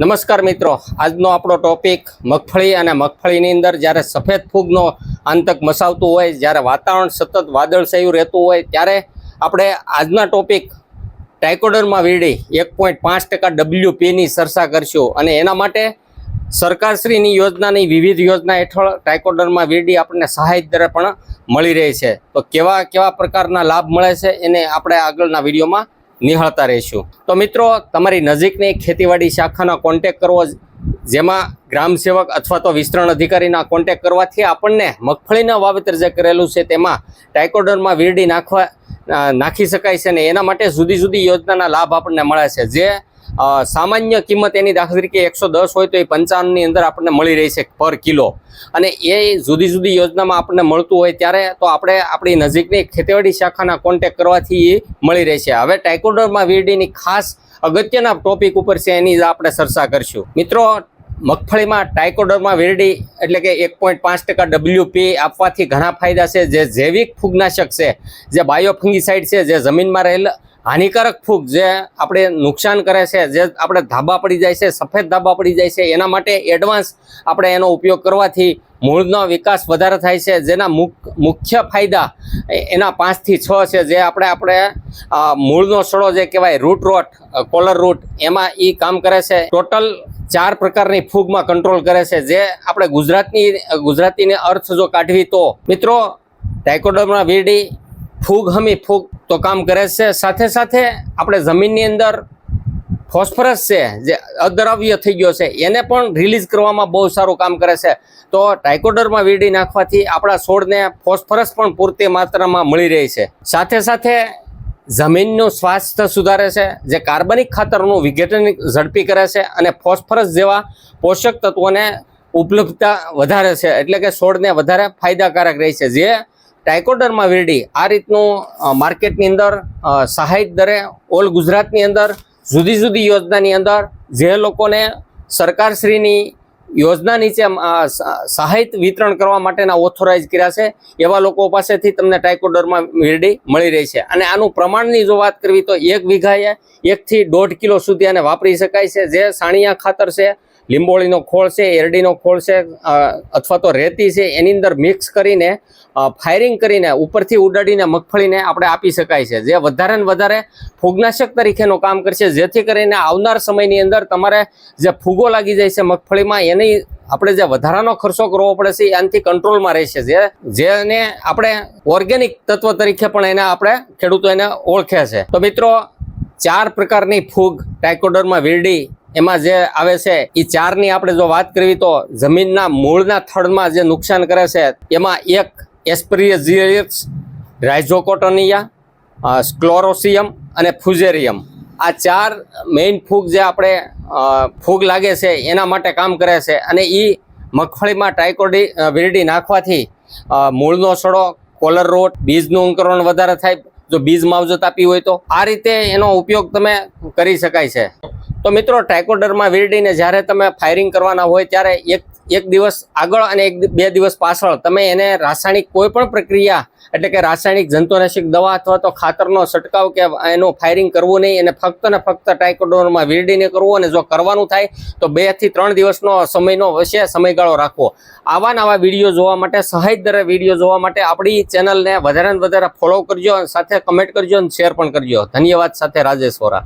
નમસ્કાર મિત્રો, આજનો આપણો ટોપિક મગફળી અને મગફળીની અંદર જ્યારે સફેદ ફૂગનો આતંક મસાવતું હોય, જ્યારે વાતાવરણ સતત વાદળછાયું રહેતું હોય, ત્યારે આપણે આજના ટોપિક ટ્રાઇકોડર્મા વિરડી 1.5% WPની ચર્ચા કરશું. અને એના માટે સરકારશ્રીની યોજનાની વિવિધ યોજના હેઠળ ટ્રાઇકોડર્મા વિરડી આપણને સહાય દરે પણ મળી રહી છે. તો કેવા પ્રકારના લાભ મળે છે એને આપણે આગળના વિડીયોમાં નિહાળતા રહીશું. તો મિત્રો, તમારી નજીકની ખેતીવાડી શાખાનો કોન્ટેક કરવો, જેમાં ગ્રામ સેવક અથવા તો વિસ્તરણ અધિકારીના કોન્ટેક કરવાથી આપણને મગફળીના વાવેતર જે કરેલું છે તેમાં ટ્રાઇકોડર્મા વિરડી નાખી શકાય છે. ને એના માટે જુદી જુદી યોજનાના લાભ આપણને મળે છે. જે સામાન્ય કિંમત એની દાખલા તરીકે 110 હોય તો એ 55ની અંદર આપણને મળી રહી છે પર કિલો. અને એ જુદી જુદી યોજનામાં આપણને મળતું હોય ત્યારે તો આપણે આપણી નજીકની ખેતીવાડી શાખાના કોન્ટેક કરવાથી એ મળી રહેશે. હવે ટ્રાઇકોડર્મા વિરડીની ખાસ અગત્યના ટોપિક ઉપર છે, એની આપણે ચર્ચા કરશું. મિત્રો, મગફળીમાં ટ્રાઇકોડર્મા વિરડી એટલે કે 1.5% WP આપવાથી ઘણા ફાયદા છે. જે જૈવિક ફૂગનાશક છે, જે બાયોફંગીસાઇડ છે, જે જમીનમાં રહેલા હાનિકારક ફૂગ જે આપણે નુકસાન કરે છે, જે આપણે ધાબા પડી જાય છે, સફેદ ધાબા પડી જાય છે, એના માટે એડવાન્સ આપણે એનો ઉપયોગ કરવાથી મૂળનો વિકાસ વધારે થાય છે. જેના મુખ્ય ફાયદા એના 5 થી 6 છે. જે આપણે મૂળનો સડો જે કહેવાય રૂટ રોટ, કોલર રૂટ, એમાં એ કામ કરે છે. ટોટલ 4 પ્રકારની ફૂગમાં કંટ્રોલ કરે છે. જે આપણે ગુજરાતીને અર્થ જો કાઢવી તો મિત્રો, ટ્રાઇકોડર્મા વિરડી ફૂગ તો કામ કરે છે. સાથે સાથે આપણે જમીનની અંદર ફોસ્ફરસ છે, જે અદ્રવ્ય થઈ ગયો છે, એને પણ રિલીઝ કરવામાં બહુ સારું કામ કરે છે. તો ટ્રાઇકોડર્મા વિરડી નાખવાથી આપણા છોડને ફોસ્ફરસ પણ પૂરતી માત્રામાં મળી રહી છે. સાથે સાથે જમીનનું સ્વાસ્થ્ય સુધારે છે, જે કાર્બનિક ખાતરનું વિઘટન ઝડપી કરે છે અને ફોસ્ફરસ જેવા પોષક તત્વોને ઉપલબ્ધતા વધારે છે. એટલે કે છોડને વધારે ફાયદાકારક રહે છે. જે ટ્રાઇકોડર્મા વિરડી આ રીતનું માર્કેટની અંદર સહાય દરે ઓલ ગુજરાતની અંદર જુદી જુદી યોજનાની અંદર જે લોકોને સરકારશ્રીની યોજના નીચે સહાય વિતરણ કરવા માટેના ઓથોરાઇઝ કર્યા છે, એવા લોકો પાસેથી તમને ટ્રાઇકોડર્મા વિરડી મળી રહી છે. અને આનું પ્રમાણની જો વાત કરવી તો 1 વીઘાએ 1 થી 1.5 કિલો સુધી આને વાપરી શકાય છે. જે સાણિયા ખાતર છે, લીંબોળીનો ખોળ છે, એરડીનો ખોળ છે, અથવા તો રેતી છે, એની અંદર મિક્સ કરીને ફાયરિંગ કરીને ઉપરથી ઉડાડીને મગફળીને આપણે આપી શકાય છે. જે વધારે ને વધારે ફૂગનાશક તરીકેનું કામ કરશે. જેથી કરીને આવનાર સમયની અંદર તમારે જે ફૂગો લાગી જાય છે મગફળીમાં, એની આપણે જે વધારાનો ખર્ચો કરવો પડે છે એનાથી કંટ્રોલમાં રહેશે. જેને આપણે ઓર્ગેનિક તત્વ તરીકે પણ એને આપણે ખેડૂતો એને ઓળખે છે. તો મિત્રો, 4 પ્રકારની ફૂગ ટ્રાઇકોડર્મા વિરડી એમાં જે આવે છે, એ 4ની આપણે જો વાત કરવી તો જમીનના મૂળના થડમાં જે નુકસાન કરે છે એમાં એક એસ્પેરિયસ, રાઇઝોકોટોનિયા, સ્ક્લોરોસિયમ અને ફ્યુઝેરિયમ, આ 4 મેઇન ફૂગ જે આપણે ફૂગ લાગે છે એના માટે કામ કરે છે. અને એ મગફળીમાં ટ્રાઇકોડર્મા વિરડી નાખવાથી મૂળનો સડો, કોલર રૂટ, બીજનું અંકુરણ વધારે થાય. જો બીજ માવજત આપી હોય તો આ રીતે એનો ઉપયોગ તમે કરી શકાય છે. તો મિત્રો, ટ્રાઇકોડર્મા વિરડીને જ્યારે તમે ફાયરિંગ કરવાના હોય ત્યારે એક દિવસ આગળ અને 2 દિવસ પાછળ તમે એને રાસાયણિક કોઈ પણ પ્રક્રિયા એટલે કે રાસાયણિક જંતુનાશક દવા અથવા તો ખાતરનો છંટકાવ કે એનું ફાયરિંગ કરવું નહીં. એને ફક્ત ને ફક્ત ટ્રાઇકોડર્મા વિરડીને કરવું. અને જો કરવાનું થાય તો 2 થી 3 દિવસનો સમયગાળો રાખવો. આવા વિડીયો જોવા માટે, સહાય દરે વિડીયો જોવા માટે આપણી ચેનલને વધારે ને વધારે ફોલો કરજો, સાથે કમેન્ટ કરજો અને શેર પણ કરજો. ધન્યવાદ. સાથે રાજેશ વોરા.